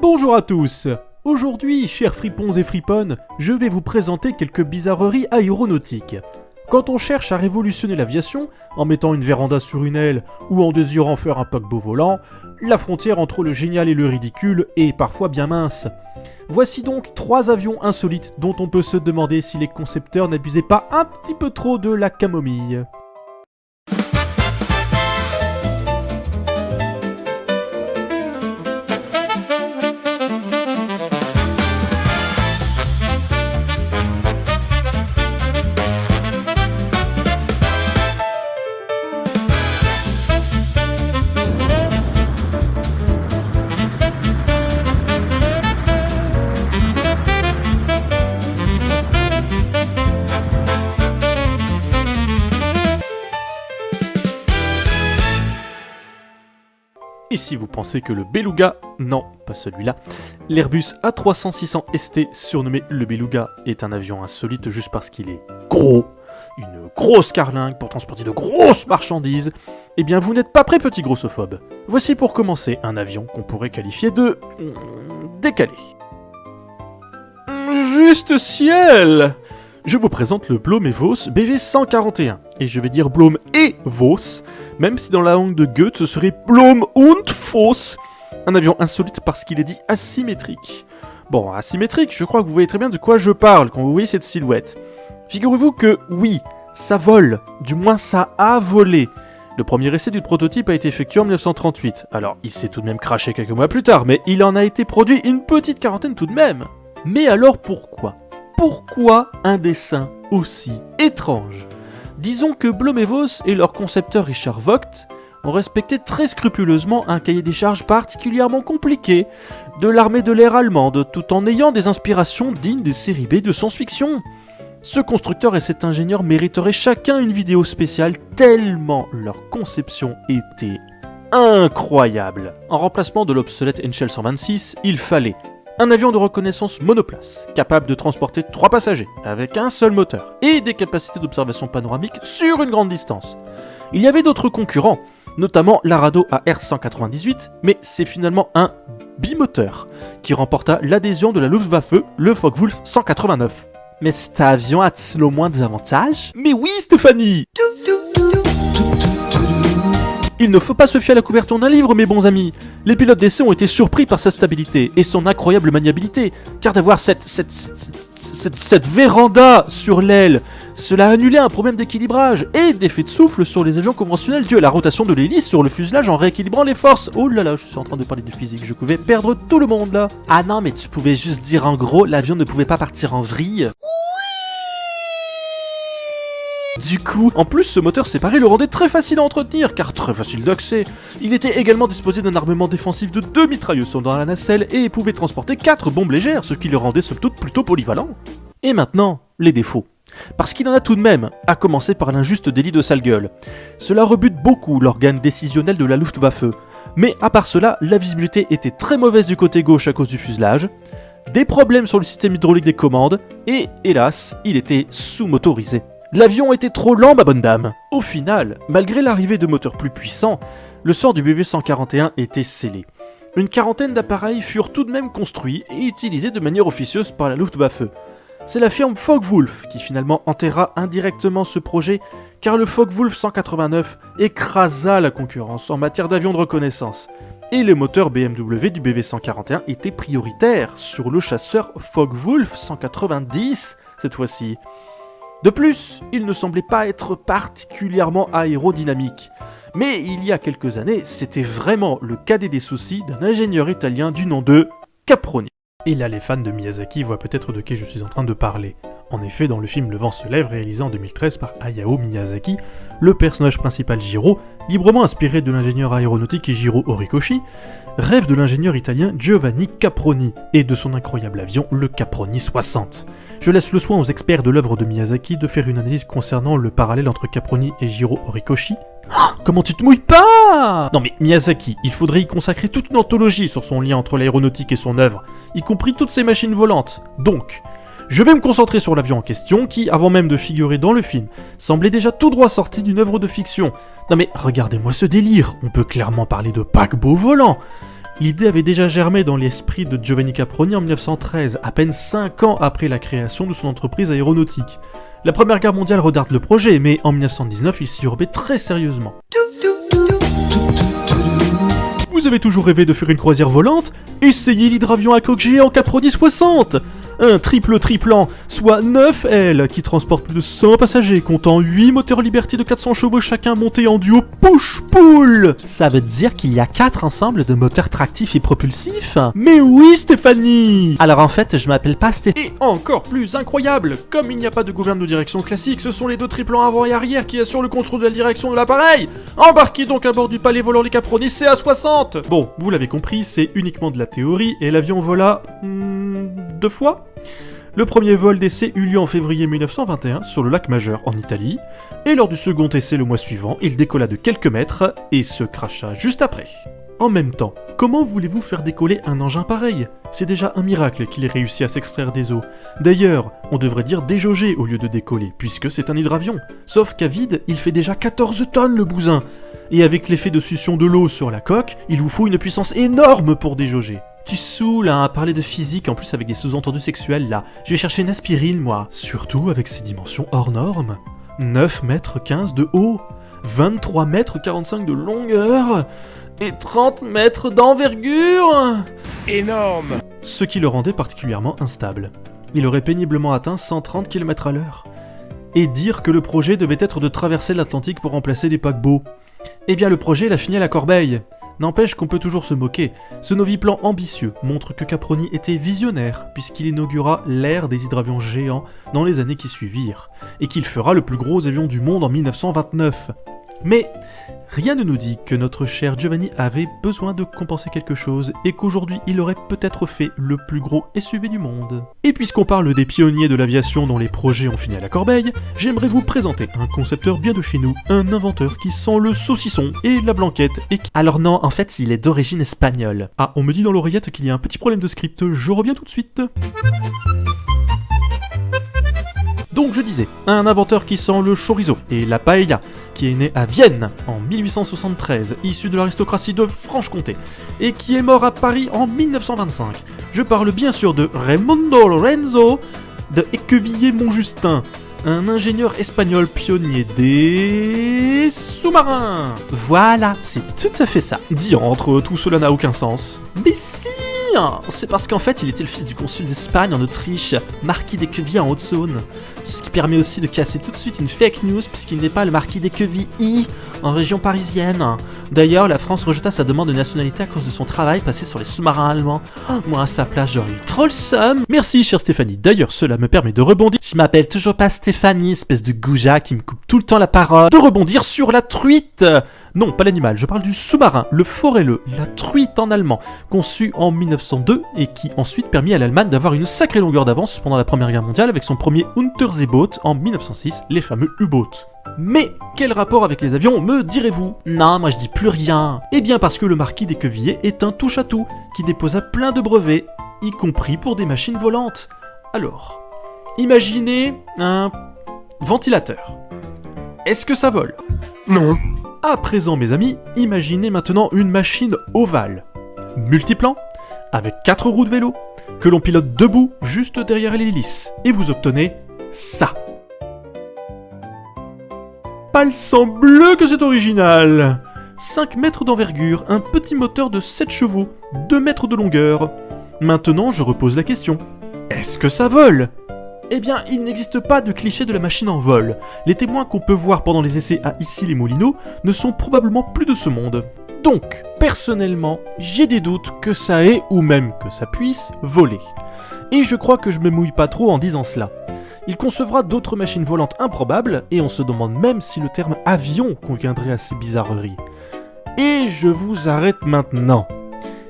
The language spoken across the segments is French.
Bonjour à tous. Aujourd'hui, chers fripons et friponnes, je vais vous présenter quelques bizarreries aéronautiques. Quand on cherche à révolutionner l'aviation, en mettant une véranda sur une aile ou en désirant faire un paquebot volant, la frontière entre le génial et le ridicule est parfois bien mince. Voici donc 3 avions insolites dont on peut se demander si les concepteurs n'abusaient pas un petit peu trop de la camomille. Et si vous pensez que le Beluga, non, pas celui-là, l'Airbus A300-600 ST, surnommé le Beluga, est un avion insolite juste parce qu'il est gros, une grosse carlingue pour transporter de grosses marchandises, eh bien vous n'êtes pas prêt, petit grossophobe. Voici pour commencer un avion qu'on pourrait qualifier de... décalé. Juste ciel! Je vous présente le Blohm & Voss BV141, et je vais dire Blohm et Voss, même si dans la langue de Goethe ce serait Blohm und Voss, un avion insolite parce qu'il est dit asymétrique. Bon, asymétrique, je crois que vous voyez très bien de quoi je parle quand vous voyez cette silhouette. Figurez-vous que oui, ça vole, du moins ça a volé. Le premier essai du prototype a été effectué en 1938, alors il s'est tout de même craché quelques mois plus tard, mais il en a été produit une petite quarantaine tout de même. Mais alors pourquoi ? Pourquoi un dessin aussi étrange ? Disons que Blohm & Voss et leur concepteur Richard Vogt ont respecté très scrupuleusement un cahier des charges particulièrement compliqué de l'armée de l'air allemande, tout en ayant des inspirations dignes des séries B de science-fiction. Ce constructeur et cet ingénieur mériteraient chacun une vidéo spéciale tellement leur conception était incroyable. En remplacement de l'obsolète Henschel 126, il fallait un avion de reconnaissance monoplace, capable de transporter 3 passagers, avec un seul moteur, et des capacités d'observation panoramique sur une grande distance. Il y avait d'autres concurrents, notamment l'Arado AR-198, mais c'est finalement un bimoteur, qui remporta l'adhésion de la Luftwaffe, le Focke-Wulf 189. Mais cet avion a-t-il au moins des avantages ? Mais oui, Stéphanie ! Il ne faut pas se fier à la couverture d'un livre, mes bons amis. Les pilotes d'essai ont été surpris par sa stabilité et son incroyable maniabilité, car d'avoir cette véranda sur l'aile, cela a annulé un problème d'équilibrage et d'effet de souffle sur les avions conventionnels dû à la rotation de l'hélice sur le fuselage en rééquilibrant les forces. Oh là là, je suis en train de parler de physique, je pouvais perdre tout le monde là. Ah non, mais tu pouvais juste dire en gros, l'avion ne pouvait pas partir en vrille. Du coup, en plus ce moteur séparé le rendait très facile à entretenir, car très facile d'accès. Il était également disposé d'un armement défensif de 2 mitrailleuses dans la nacelle et pouvait transporter 4 bombes légères, ce qui le rendait somme toute plutôt polyvalent. Et maintenant, les défauts. Parce qu'il en a tout de même, à commencer par l'injuste délit de sale gueule. Cela rebute beaucoup l'organe décisionnel de la Luftwaffe, mais à part cela, la visibilité était très mauvaise du côté gauche à cause du fuselage, des problèmes sur le système hydraulique des commandes, et hélas, il était sous-motorisé. L'avion était trop lent, ma bonne dame. Au final, malgré l'arrivée de moteurs plus puissants, le sort du BV141 était scellé. Une quarantaine d'appareils furent tout de même construits et utilisés de manière officieuse par la Luftwaffe. C'est la firme Focke-Wulf qui finalement enterra indirectement ce projet, car le Focke-Wulf 189 écrasa la concurrence en matière d'avions de reconnaissance. Et les moteurs BMW du BV141 étaient prioritaires sur le chasseur Focke-Wulf 190 cette fois-ci. De plus, il ne semblait pas être particulièrement aérodynamique. Mais il y a quelques années, c'était vraiment le cadet des soucis d'un ingénieur italien du nom de Caproni. Et là, les fans de Miyazaki voient peut-être de qui je suis en train de parler. En effet, dans le film Le vent se lève, réalisé en 2013 par Hayao Miyazaki, le personnage principal Jiro, librement inspiré de l'ingénieur aéronautique Jiro Horikoshi, rêve de l'ingénieur italien Giovanni Caproni et de son incroyable avion, le Caproni 60. Je laisse le soin aux experts de l'œuvre de Miyazaki de faire une analyse concernant le parallèle entre Caproni et Jiro Horikoshi. Comment tu te mouilles pas ? Non mais Miyazaki, il faudrait y consacrer toute une anthologie sur son lien entre l'aéronautique et son œuvre, y compris toutes ces machines volantes. Donc, je vais me concentrer sur l'avion en question qui, avant même de figurer dans le film, semblait déjà tout droit sorti d'une œuvre de fiction. Non mais regardez-moi ce délire, on peut clairement parler de paquebot volant. L'idée avait déjà germé dans l'esprit de Giovanni Caproni en 1913, à peine 5 ans après la création de son entreprise aéronautique. La Première Guerre mondiale retarde le projet, mais en 1919, il s'y remet très sérieusement. Vous avez toujours rêvé de faire une croisière volante? Essayez l'hydravion à coque géant Caproni 60! Un triple triplant, soit 9 ailes, qui transporte plus de 100 passagers, comptant 8 moteurs Liberty de 400 chevaux chacun montés en duo push-pull. Ça veut dire qu'il y a 4 ensembles de moteurs tractifs et propulsifs? Mais oui, Stéphanie! Alors en fait, je m'appelle pas Stéphanie. Et encore plus incroyable, comme il n'y a pas de gouverne de direction classique, ce sont les 2 triplants avant et arrière qui assurent le contrôle de la direction de l'appareil. Embarquez donc à bord du palais volant les Caproni CA60. Bon, vous l'avez compris, c'est uniquement de la théorie, et l'avion vola... 2 fois. Le premier vol d'essai eut lieu en février 1921 sur le lac Majeur en Italie, et lors du second essai le mois suivant, il décolla de quelques mètres et se cracha juste après. En même temps, comment voulez-vous faire décoller un engin pareil? C'est déjà un miracle qu'il ait réussi à s'extraire des eaux. D'ailleurs, on devrait dire déjauger au lieu de décoller, puisque c'est un hydravion. Sauf qu'à vide, il fait déjà 14 tonnes le bousin. Et avec l'effet de succion de l'eau sur la coque, il vous faut une puissance énorme pour déjauger. Tu saoules à parler de physique en plus avec des sous-entendus sexuels là. Je vais chercher une aspirine moi. Surtout avec ses dimensions hors normes. 9 mètres 15 de haut, 23 mètres 45 de longueur et 30 mètres d'envergure. Énorme. Ce qui le rendait particulièrement instable. Il aurait péniblement atteint 130 km à l'heure. Et dire que le projet devait être de traverser l'Atlantique pour remplacer des paquebots. Eh bien le projet l'a fini à la corbeille. N'empêche qu'on peut toujours se moquer. Ce noviplan ambitieux montre que Caproni était visionnaire, puisqu'il inaugura l'ère des hydravions géants dans les années qui suivirent, et qu'il fera le plus gros avion du monde en 1929. Mais rien ne nous dit que notre cher Giovanni avait besoin de compenser quelque chose, et qu'aujourd'hui il aurait peut-être fait le plus gros SUV du monde. Et puisqu'on parle des pionniers de l'aviation dont les projets ont fini à la corbeille, j'aimerais vous présenter un concepteur bien de chez nous, un inventeur qui sent le saucisson et la blanquette, et qui... Alors non, en fait il est d'origine espagnole. Ah, on me dit dans l'oreillette qu'il y a un petit problème de script, je reviens tout de suite. Donc je disais, un inventeur qui sent le chorizo et la paella, qui est né à Vienne en 1873, issu de l'aristocratie de Franche-Comté, et qui est mort à Paris en 1925. Je parle bien sûr de Raimundo Lorenzo de Équevilly-Montjustin, un ingénieur espagnol pionnier des sous-marins. Voilà, c'est tout à fait ça. Diantre, tout cela n'a aucun sens. Mais si! C'est parce qu'en fait, il était le fils du consul d'Espagne en Autriche, marquis d'Équevilly en Haute-Saône. Ce qui permet aussi de casser tout de suite une fake news, puisqu'il n'est pas le marquis d'Équevilly en région parisienne. D'ailleurs, la France rejeta sa demande de nationalité à cause de son travail passé sur les sous-marins allemands. Moi, à sa place, j'aurais eu trop le seum. Merci, chère Stéphanie. D'ailleurs, cela me permet de rebondir. Je m'appelle toujours pas Stéphanie, espèce de goujat qui me coupe tout le temps la parole. De rebondir sur la truite. Non, pas l'animal, je parle du sous-marin, le forelleux, la truite en allemand, conçu en 1902 et qui ensuite permit à l'Allemagne d'avoir une sacrée longueur d'avance pendant la Première Guerre mondiale avec son premier Unterseeboot en 1906, les fameux U-boats. Mais quel rapport avec les avions, me direz-vous? Non, moi je dis plus rien. Eh bien parce que le marquis d'Équevilly est un touche-à-tout qui déposa plein de brevets, y compris pour des machines volantes. Alors, imaginez un ventilateur. Est-ce que ça vole? Non. À présent, mes amis, imaginez maintenant une machine ovale, multiplan, avec 4 roues de vélo, que l'on pilote debout juste derrière l'hélice, et vous obtenez ça. Pas le sang bleu que c'est original. 5 mètres d'envergure, un petit moteur de 7 chevaux, 2 mètres de longueur. Maintenant, je repose la question. Est-ce que ça vole ? Eh bien, il n'existe pas de cliché de la machine en vol. Les témoins qu'on peut voir pendant les essais à Issy-les-Moulineaux ne sont probablement plus de ce monde. Donc, personnellement, j'ai des doutes que ça ait, ou même que ça puisse, voler. Et je crois que je me mouille pas trop en disant cela. Il concevra d'autres machines volantes improbables, et on se demande même si le terme avion conviendrait à ces bizarreries. Et je vous arrête maintenant.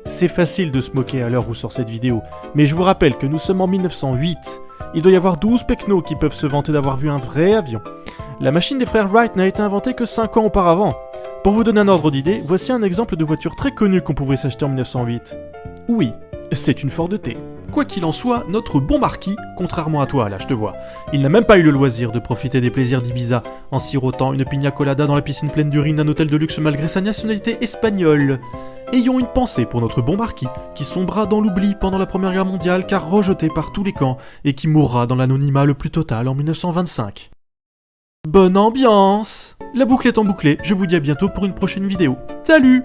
C'est facile de se moquer à l'heure où sort cette vidéo, mais je vous rappelle que nous sommes en 1908. Il doit y avoir 12 pecnos qui peuvent se vanter d'avoir vu un vrai avion. La machine des frères Wright n'a été inventée que 5 ans auparavant. Pour vous donner un ordre d'idée, voici un exemple de voiture très connue qu'on pouvait s'acheter en 1908. Oui, c'est une Ford T. Quoi qu'il en soit, notre bon marquis, contrairement à toi là je te vois, il n'a même pas eu le loisir de profiter des plaisirs d'Ibiza en sirotant une pina colada dans la piscine pleine d'urine d'un hôtel de luxe malgré sa nationalité espagnole. Ayons une pensée pour notre bon marquis, qui sombra dans l'oubli pendant la Première Guerre mondiale car rejeté par tous les camps, et qui mourra dans l'anonymat le plus total en 1925. Bonne ambiance! La boucle étant bouclée, je vous dis à bientôt pour une prochaine vidéo. Salut!